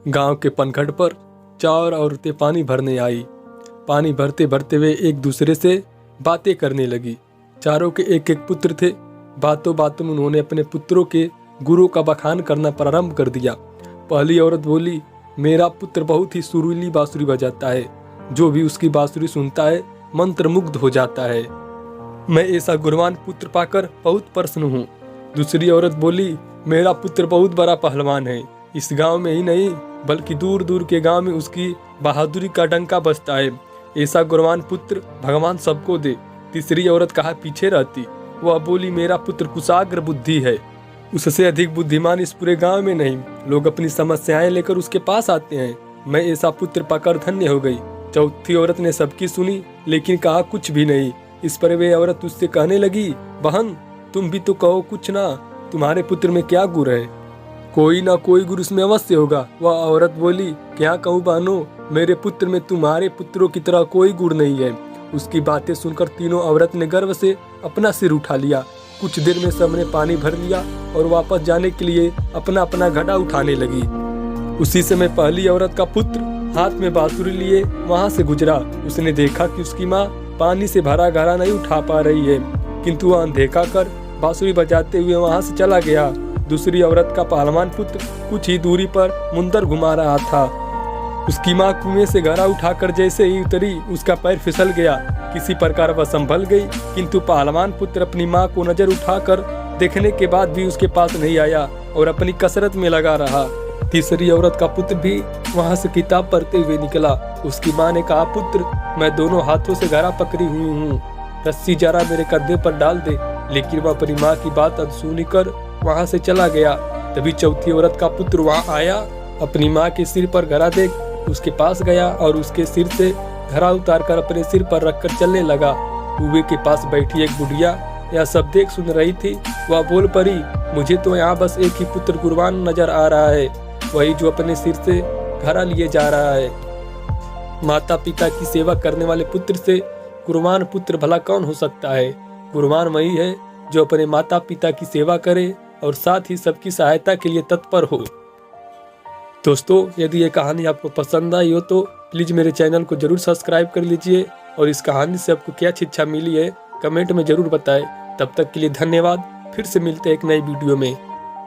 गांव के पनघट पर 4 औरतें पानी भरने आई। पानी भरते भरते वे एक दूसरे से बातें करने लगी। चारों के एक एक पुत्र थे। बातों बातों में उन्होंने अपने पुत्रों के गुरु का बखान करना प्रारंभ कर दिया। पहली औरत बोली, मेरा पुत्र बहुत ही सुरीली बांसुरी बजाता है। जो भी उसकी बांसुरी सुनता है मंत्रमुग्ध हो जाता है। मैं ऐसा गुणवान पुत्र पाकर बहुत प्रसन्न हूँ। दूसरी औरत बोली, मेरा पुत्र बहुत बड़ा पहलवान है। इस गांव में ही नहीं बल्कि दूर दूर के गांव में उसकी बहादुरी का डंका बजता है। ऐसा गुणवान पुत्र भगवान सबको दे। तीसरी औरत कहा पीछे रहती। वह बोली, मेरा पुत्र कुशाग्र बुद्धि है। उससे अधिक बुद्धिमान इस पूरे गांव में नहीं। लोग अपनी समस्याएं लेकर उसके पास आते हैं। मैं ऐसा पुत्र पाकर धन्य हो गई। चौथी औरत ने सबकी सुनी लेकिन कहा कुछ भी नहीं। इस पर वे औरत उससे कहने लगी, बहन तुम भी तो कहो कुछ ना, तुम्हारे पुत्र में क्या गुण है? कोई ना कोई गुण उसमें अवश्य होगा। वह औरत बोली, क्या कहूँ बहनों, मेरे पुत्र में तुम्हारे पुत्रों की तरह कोई गुण नहीं है। उसकी बातें सुनकर तीनों औरत ने गर्व से अपना सिर उठा लिया। कुछ देर में सबने पानी भर लिया और वापस जाने के लिए अपना अपना घड़ा उठाने लगी। उसी समय पहली औरत का पुत्र हाथ में बांसुरी लिए वहां से गुजरा। उसने देखा कि उसकी माँ पानी से भरा घड़ा नहीं उठा पा रही है, किंतु वह अनदेखा कर बांसुरी बजाते हुए वहां से चला गया। दूसरी औरत का पहलवान पुत्र कुछ ही दूरी पर मुंदर घुमा रहा था। उसकी माँ कुएं से घड़ा उठाकर जैसे ही उतरी उसका पैर फिसल गया। किसी प्रकार वह संभल गई, किंतु पहलवान पुत्र अपनी माँ को नजर उठाकर देखने के बाद भी उसके पास नहीं आया और अपनी कसरत में लगा रहा। तीसरी औरत का पुत्र भी वहां से किताब पढ़ते हुए निकला। उसकी माँ ने कहा, पुत्र मैं दोनों हाथों से घड़ा पकड़ी हुई हूँ, रस्सी जरा मेरे कंधे पर डाल दे। लेकिन वह अपनी माँ की बात अनसुनी कर वहां से चला गया। तभी चौथी औरत का पुत्र वहां आया। अपनी माँ के सिर पर घड़ा देख उसके पास गया और उसके सिर से घड़ा उतारकर अपने सिर पर रखकर चलने लगा। कुएं के पास बैठी एक बुढ़िया यह सब देख सुन रही थी। वह बोल पड़ी, मुझे तो यहाँ बस एक ही पुत्र गुणवान नजर आ रहा है, वही जो अपने सिर से घड़ा लिए जा रहा है। माता पिता की सेवा करने वाले पुत्र से गुणवान पुत्र भला कौन हो सकता है? गुणवान वही है जो अपने माता पिता की सेवा करे और साथ ही सबकी सहायता के लिए तत्पर हो। दोस्तों, यदि ये कहानी आपको पसंद आई हो तो प्लीज़ मेरे चैनल को जरूर सब्सक्राइब कर लीजिए और इस कहानी से आपको क्या शिक्षा मिली है कमेंट में जरूर बताएं। तब तक के लिए धन्यवाद। फिर से मिलते हैं एक नई वीडियो में।